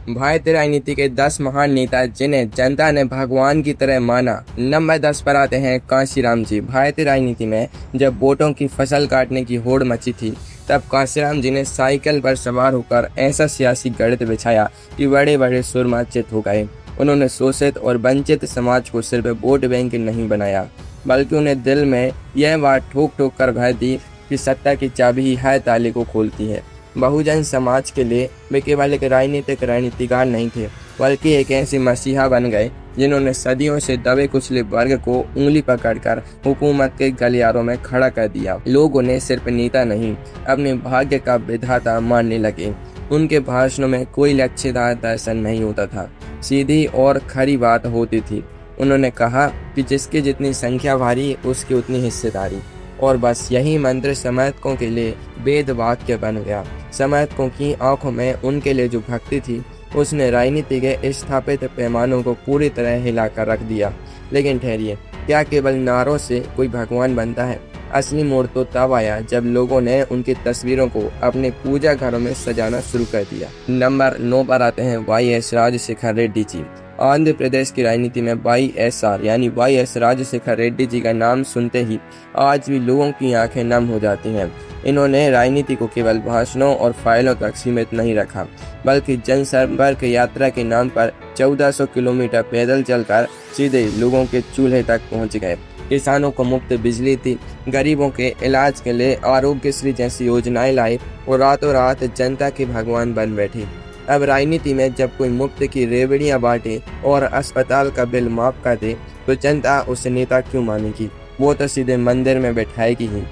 भारतीय राजनीति के 10 महान नेता जिन्हें जनता ने भगवान की तरह माना। नंबर 10 पर आते हैं कांशीराम जी। भारतीय राजनीति में जब वोटों की फसल काटने की होड़ मची थी, तब कांशीराम जी ने साइकिल पर सवार होकर ऐसा सियासी गणित बिछाया कि बड़े बड़े सुरमार्जित हो गए। उन्होंने शोषित और वंचित समाज को सिर्फ वोट बैंक नहीं बनाया, बल्कि उन्हें दिल में यह बात ठोक ठोक कर भर दी कि सत्ता की चाबी ही हर ताले को खोलती है। बहुजन समाज के लिए वे केवल एक राजनीतिक रणनीतिकार नहीं थे, बल्कि एक ऐसे मसीहा बन गए जिन्होंने सदियों से दबे कुचले वर्ग को उंगली पकड़कर हुकूमत के गलियारों में खड़ा कर दिया। लोग उन्हें सिर्फ नेता नहीं, अपने भाग्य का विधाता मानने लगे। उनके भाषणों में कोई लक्ष्यदार दर्शन नहीं होता था, सीधी और खरी बात होती थी। उन्होंने कहा कि जिसकी जितनी संख्या भारी, उसकी उतनी हिस्सेदारी। और बस यही मंत्र समर्थकों के लिए वेद वाक्य बन गया। समर्थकों की आंखों में उनके लिए जो भक्ति थी, उसने राजनीति के स्थापित पैमानों को पूरी तरह हिलाकर रख दिया। लेकिन ठहरिए, क्या केवल नारों से कोई भगवान बनता है? असली मोड़ तो तब आया जब लोगों ने उनकी तस्वीरों को अपने पूजा घरों में सजाना शुरू कर दिया। नंबर 9 पर आते हैं YS राजशेखर रेड्डी जी। आंध्र प्रदेश की राजनीति में YSR यानी YS राजशेखर रेड्डी जी का नाम सुनते ही आज भी लोगों की आंखें नम हो जाती हैं। इन्होंने राजनीति को केवल भाषणों और फाइलों तक सीमित नहीं रखा, बल्कि जनसंपर्क यात्रा के नाम पर 1400 किलोमीटर पैदल चलकर सीधे लोगों के चूल्हे तक पहुंच गए। किसानों को मुफ्त बिजली दी, गरीबों के इलाज के लिए आरोग्यश्री जैसी योजनाएं लाई और रातों रात जनता के भगवान बन बैठी। अब राजनीति में जब कोई मुफ्त की रेवड़ियां बांटे और अस्पताल का बिल माफ कर दे, तो जनता उसे नेता क्यों मानेगी? वो तो सीधे मंदिर में बैठाएगी ही।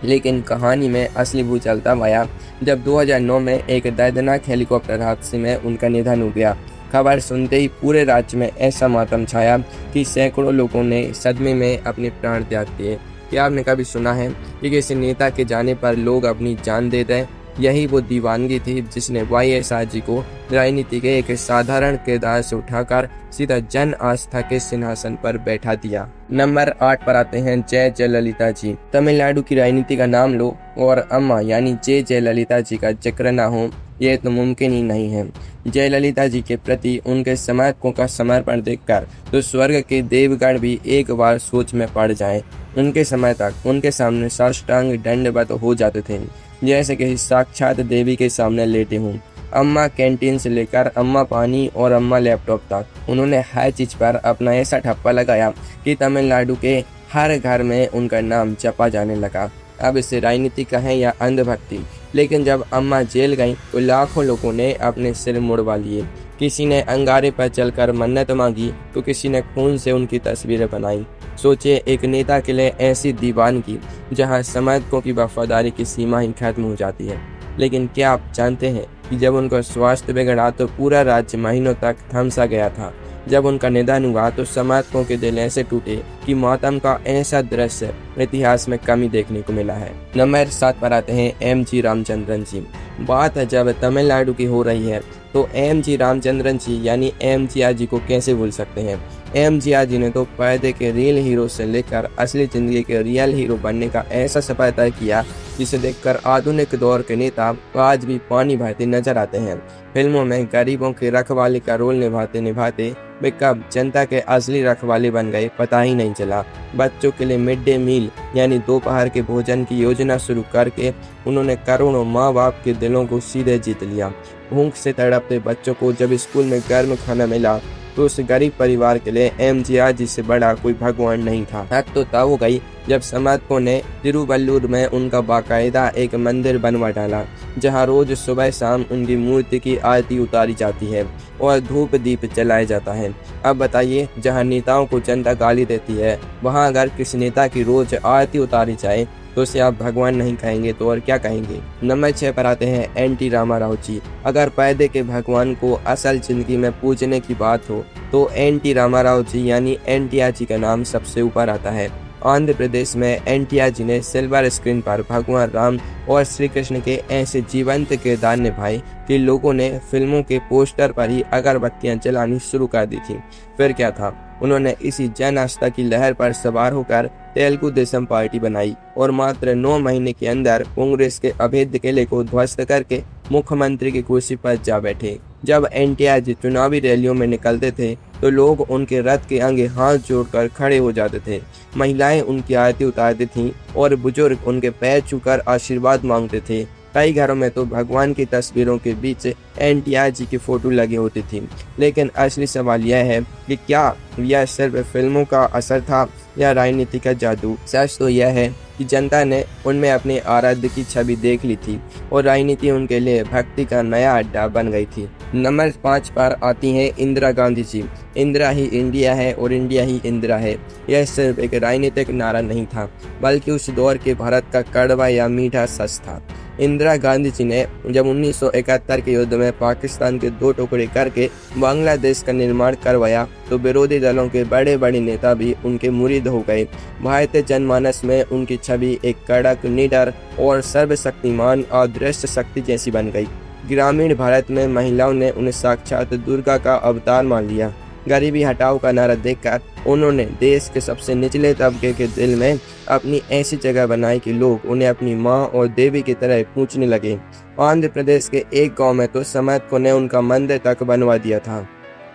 लेकिन कहानी में असली भू चलता आया जब 2009 में एक दर्दनाक हेलीकॉप्टर हादसे में उनका निधन हो गया। खबर सुनते ही पूरे राज्य में ऐसा मातम छाया कि सैकड़ों लोगों ने सदमे में अपने प्राण त्याग दिए। क्या आपने कभी सुना है कि किसी नेता के जाने पर लोग अपनी जान दे दें? यही वो दीवानगी थी जिसने YSR जी को राजनीति के एक साधारण किरदार से उठाकर सीधा जन आस्था के सिंहासन पर बैठा दिया। नंबर 8 पर आते हैं जय जयललिता जी। तमिलनाडु की राजनीति का नाम लो और अम्मा यानी जय जयललिता जी का जिक्र ना हो, ये तो मुमकिन ही नहीं है। जयललिता जी के प्रति उनके समर्थकों का समर्पण देखकर तो स्वर्ग के देवगण भी एक बार सोच में पड़ जाएं। उनके समर्थक उनके सामने साष्टांग दंडवत हो जाते थे, जैसे कि साक्षात देवी के सामने लेटे हूँ। अम्मा कैंटीन से लेकर अम्मा पानी और अम्मा लैपटॉप तक उन्होंने हर चीज पर अपना ऐसा ठप्पा लगाया कि तमिलनाडु के हर घर में उनका नाम जपा जाने लगा। अब इसे राजनीति कहें या अंधभक्ति, लेकिन जब अम्मा जेल गईं तो लाखों लोगों ने अपने सिर मुड़वा लिए। किसी ने अंगारे पर चलकर मन्नत मांगी तो किसी ने खून से उनकी तस्वीरें बनाई। सोचिए, एक नेता के लिए ऐसी दीवानगी जहां समर्थकों की वफादारी की सीमा ही खत्म हो जाती है। लेकिन क्या आप जानते हैं कि जब उनका स्वास्थ्य बिगड़ा तो पूरा राज्य महीनों तक थमसा गया था। जब उनका निधन हुआ तो समर्थकों के दिल ऐसे टूटे कि मातम का ऐसा दृश्य इतिहास में कम ही देखने को मिला है। नंबर 7 पर आते हैं MG रामचंद्रन जी। बात जब तमिलनाडु की हो रही है तो MG रामचंद्रन जी यानी MGR जी को कैसे भूल सकते हैं। MGR जी ने तो पर्दे के रियल हीरो से लेकर असली जिंदगी के रियल हीरो बनने का ऐसा सफर तय किया जिसे देखकर आधुनिक दौर के नेता आज भी पानी बहाते नजर आते हैं। फिल्मों में गरीबों के रखवाले का रोल निभाते निभाते वे कब जनता के असली रखवाले बन गए पता ही नहीं चला। बच्चों के लिए मिड डे मील यानी दोपहर के भोजन की योजना शुरू करके उन्होंने करोड़ों माँ बाप के दिलों को सीधे जीत लिया। भूख से तड़पते बच्चों को जब स्कूल में गर्म खाना मिला तो उस गरीब परिवार के लिए MGR जी से बड़ा कोई भगवान नहीं था। हद तो तब हो गई जब समर्थकों ने तिरुवल्लुर में उनका बाकायदा एक मंदिर बनवा डाला, जहां रोज सुबह शाम उनकी मूर्ति की आरती उतारी जाती है और धूप दीप जलाया जाता है। अब बताइए, जहां नेताओं को जनता गाली देती है, वहां अगर किसी नेता की रोज आरती उतारी जाए तो उसे आप भगवान नहीं कहेंगे तो और क्या कहेंगे। नंबर 6 पर आते हैं NT रामाराव जी। अगर पर्दे के भगवान को असल जिंदगी में पूजने की बात हो तो NT रामाराव जी यानी NTR जी का नाम सबसे ऊपर आता है। आंध्र प्रदेश में NTR जी ने सिल्वर स्क्रीन पर भगवान राम और श्री कृष्ण के ऐसे जीवंत किरदार निभाए कि लोगों ने फिल्मों के पोस्टर पर ही अगरबत्तियां जलानी शुरू कर दी थी। फिर क्या था, उन्होंने इसी जन आस्था की लहर पर सवार होकर तेलुगु देशम पार्टी बनाई और मात्र 9 महीने के अंदर कांग्रेस के अभेद्य किले को ध्वस्त करके मुख्यमंत्री की कुर्सी पर जा बैठे। जब एनटीआर जी चुनावी रैलियों में निकलते थे तो लोग उनके रथ के आगे हाथ जोड़कर खड़े हो जाते थे। महिलाएं उनकी आरती उतारती थीं और बुजुर्ग उनके पैर छूकर आशीर्वाद मांगते थे। कई घरों में तो भगवान की तस्वीरों के बीच एनटीआर जी की फोटो लगी होती थी। लेकिन असली सवाल यह है कि क्या यह सिर्फ फिल्मों का असर था या राजनीति का जादू। सच तो यह है कि जनता ने उनमें अपने आराध्य की छवि देख ली थी और राजनीति उनके लिए भक्ति का नया अड्डा बन गई थी। नंबर 5 पर आती हैं इंदिरा गांधी जी। इंदिरा ही इंडिया है और इंडिया ही इंदिरा है, यह सिर्फ एक राजनीतिक नारा नहीं था बल्कि उस दौर के भारत का कड़वा या मीठा सच था। इंदिरा गांधी जी ने जब 1971 के युद्ध में पाकिस्तान के 2 टुकड़े करके बांग्लादेश का निर्माण करवाया तो विरोधी दलों के बड़े बड़े नेता भी उनके मुरीद हो गए। भारतीय जनमानस में उनकी छवि एक कड़क, निडर और सर्वशक्तिमान अदृश्य शक्ति जैसी बन गई। ग्रामीण भारत में महिलाओं ने उन्हें साक्षात दुर्गा का अवतार मान लिया। गरीबी हटाओ का नारा देकर उन्होंने देश के सबसे निचले तबके के दिल में अपनी ऐसी जगह बनाई कि लोग उन्हें अपनी माँ और देवी की तरह पूजने लगे। आंध्र प्रदेश के एक गांव में तो समर्थकों ने उनका मंदिर तक बनवा दिया था,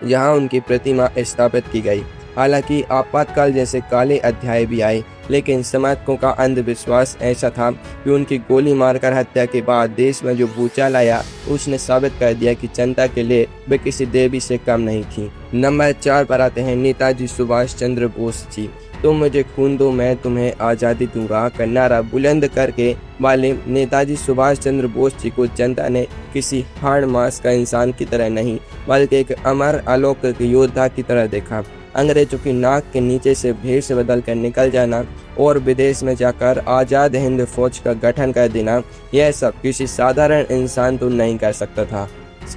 जहां उनकी प्रतिमा स्थापित की गई। हालांकि आपातकाल जैसे काले अध्याय भी आए, लेकिन समर्थकों का अंधविश्वास ऐसा था कि उनकी गोली मारकर हत्या के बाद देश में जो भूचाल आया उसने साबित कर दिया कि जनता के लिए वे किसी देवी से कम नहीं थी। नंबर 4 पर आते हैं नेताजी सुभाष चंद्र बोस जी। तुम मुझे खून दो मैं तुम्हें आज़ादी दूंगा का नारा बुलंद करके वाले नेताजी सुभाष चंद्र बोस जी को जनता ने किसी हाड़ मास का इंसान की तरह नहीं बल्कि एक अमर अलौकिक योद्धा की तरह देखा। अंग्रेजों की नाक के नीचे से भेष बदल कर निकल जाना और विदेश में जाकर आज़ाद हिंद फौज का गठन कर देना, यह सब किसी साधारण इंसान तो नहीं कर सकता था।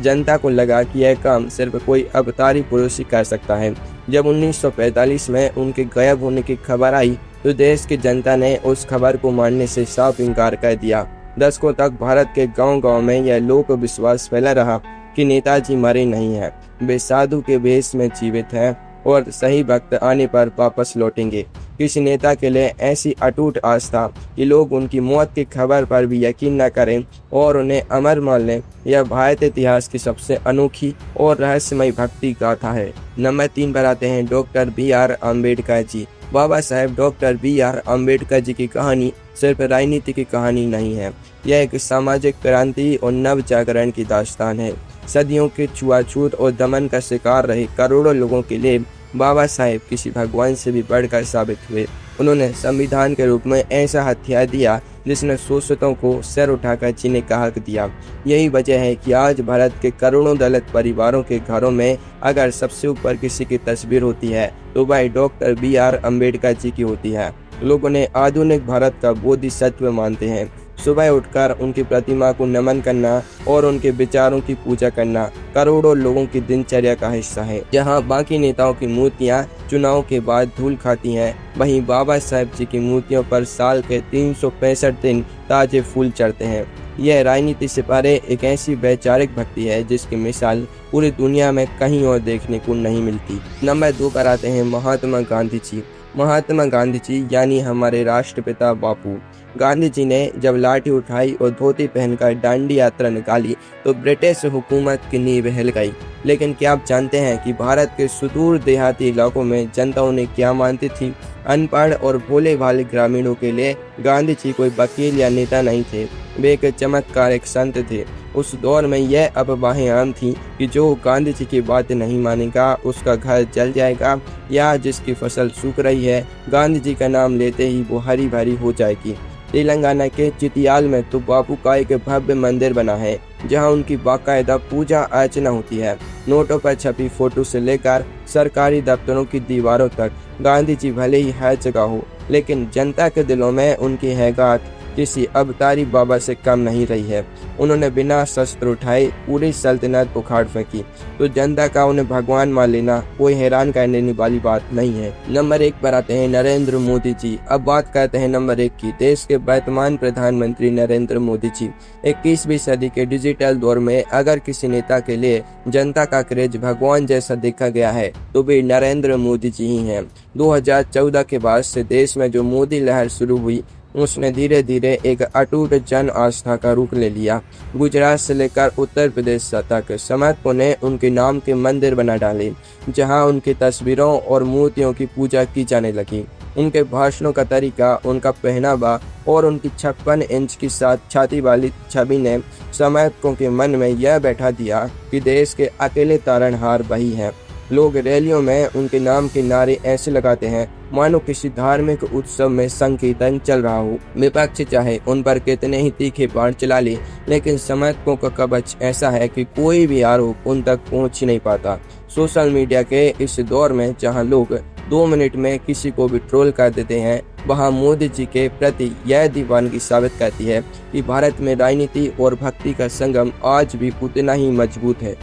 जनता को लगा कि यह काम सिर्फ कोई अवतारी पुरुष ही कर सकता है। जब 1945 में उनके गायब होने की खबर आई तो देश की जनता ने उस खबर को मानने से साफ इनकार कर दिया। दशकों तक भारत के गांव-गांव में यह लोक विश्वास फैला रहा कि नेताजी मरे नहीं हैं, वे साधु के भेष में जीवित हैं और सही वक्त आने पर वापस लौटेंगे। किसी नेता के लिए ऐसी अटूट आस्था कि लोग उनकी मौत की खबर पर भी यकीन न करें और उन्हें अमर मान लें, यह भारतीय इतिहास की सबसे अनोखी और रहस्यमय भक्ति गाथा है। नंबर 3 पर आते हैं doctor BR Ambedkar ji. Baba Saheb doctor BR Ambedkar ji की कहानी सिर्फ राजनीति की कहानी नहीं है, यह एक सामाजिक क्रांति और नव जागरण की दास्तान है। सदियों के छुआछूत और दमन का शिकार रहे करोड़ों लोगों के लिए बाबा साहेब किसी भगवान से भी बढ़कर साबित हुए। उन्होंने संविधान के रूप में ऐसा हथियार दिया जिसने शोषितों को सिर उठाकर जीने का हक दिया। यही वजह है कि आज भारत के करोड़ों दलित परिवारों के घरों में अगर सबसे ऊपर किसी की तस्वीर होती है तो वह डॉक्टर BR अम्बेडकर जी की होती है। लोग उन्हें आधुनिक भारत का बोधिसत्व मानते हैं। सुबह उठकर उनकी प्रतिमा को नमन करना और उनके विचारों की पूजा करना करोड़ों लोगों की दिनचर्या का हिस्सा है। जहां बाकी नेताओं की मूर्तियां चुनाव के बाद धूल खाती हैं, वहीं बाबा साहेब जी की मूर्तियों पर साल के 365 दिन ताजे फूल चढ़ते हैं। यह राजनीति से परे एक ऐसी वैचारिक भक्ति है जिसकी मिसाल पूरी दुनिया में कहीं और देखने को नहीं मिलती। नंबर 2 पर आते हैं महात्मा गांधी जी। महात्मा गांधी जी यानी हमारे राष्ट्रपिता बापू। गांधी जी ने जब लाठी उठाई और धोती पहनकर दांडी यात्रा निकाली तो ब्रिटिश हुकूमत की नींव हिल गई। लेकिन क्या आप जानते हैं कि भारत के सुदूर देहाती इलाकों में जनता उन्हें क्या मानती थी? अनपढ़ और भोले भाले ग्रामीणों के लिए गांधी जी कोई वकील या नेता नहीं थे, वे एक चमत्कारिक संत थे। उस दौर में यह अफवाहें आम थी कि जो गांधी जी की बात नहीं मानेगा उसका घर जल जाएगा या जिसकी फसल सूख रही है गांधी जी का नाम लेते ही वो हरी भरी हो जाएगी। तेलंगाना के चिटियाल में तो बापू का एक भव्य मंदिर बना है जहां उनकी बाकायदा पूजा अर्चना होती है। नोटों पर छपी फोटो से लेकर सरकारी दफ्तरों की दीवारों तक गांधी जी भले ही हर जगह हो, लेकिन जनता के दिलों में उनकी हैगात किसी अवतारी बाबा से कम नहीं रही है। उन्होंने बिना शस्त्र उठाए पूरी सल्तनत उखाड़ फेंकी, तो जनता का उन्हें भगवान मान लेना कोई हैरान करने वाली बात नहीं है। नंबर 1 पर आते हैं नरेंद्र मोदी जी। अब बात करते हैं नंबर 1 की। देश के वर्तमान प्रधानमंत्री नरेंद्र मोदी जी। 21वीं सदी के डिजिटल दौर में अगर किसी नेता के लिए जनता का क्रेज भगवान जैसा देखा गया है तो वे नरेंद्र मोदी जी ही हैं। 2014 के बाद से देश में जो मोदी लहर शुरू हुई उसने धीरे धीरे एक अटूट जन आस्था का रूप ले लिया। गुजरात से लेकर उत्तर प्रदेश तक समर्थकों ने उनके नाम के मंदिर बना डाले, जहां उनकी तस्वीरों और मूर्तियों की पूजा की जाने लगी। उनके भाषणों का तरीका, उनका पहनावा और उनकी 56 इंच की साथ छाती वाली छवि ने समर्थकों के मन में यह बैठा दिया कि देश के अकेले तारणहार वही हैं। लोग रैलियों में उनके नाम के नारे ऐसे लगाते हैं मानो किसी धार्मिक उत्सव में संकीर्तन चल रहा हो। विपक्ष चाहे उन पर कितने ही तीखे बाण चला ले, लेकिन समर्थकों का कवच ऐसा है कि कोई भी आरोप उन तक पहुंच ही नहीं पाता। सोशल मीडिया के इस दौर में जहां लोग 2 मिनट में किसी को भी ट्रोल कर देते हैं, वहां मोदी जी के प्रति यह दीवानगी साबित करती है कि भारत में राजनीति और भक्ति का संगम आज भी उतना ही मजबूत है।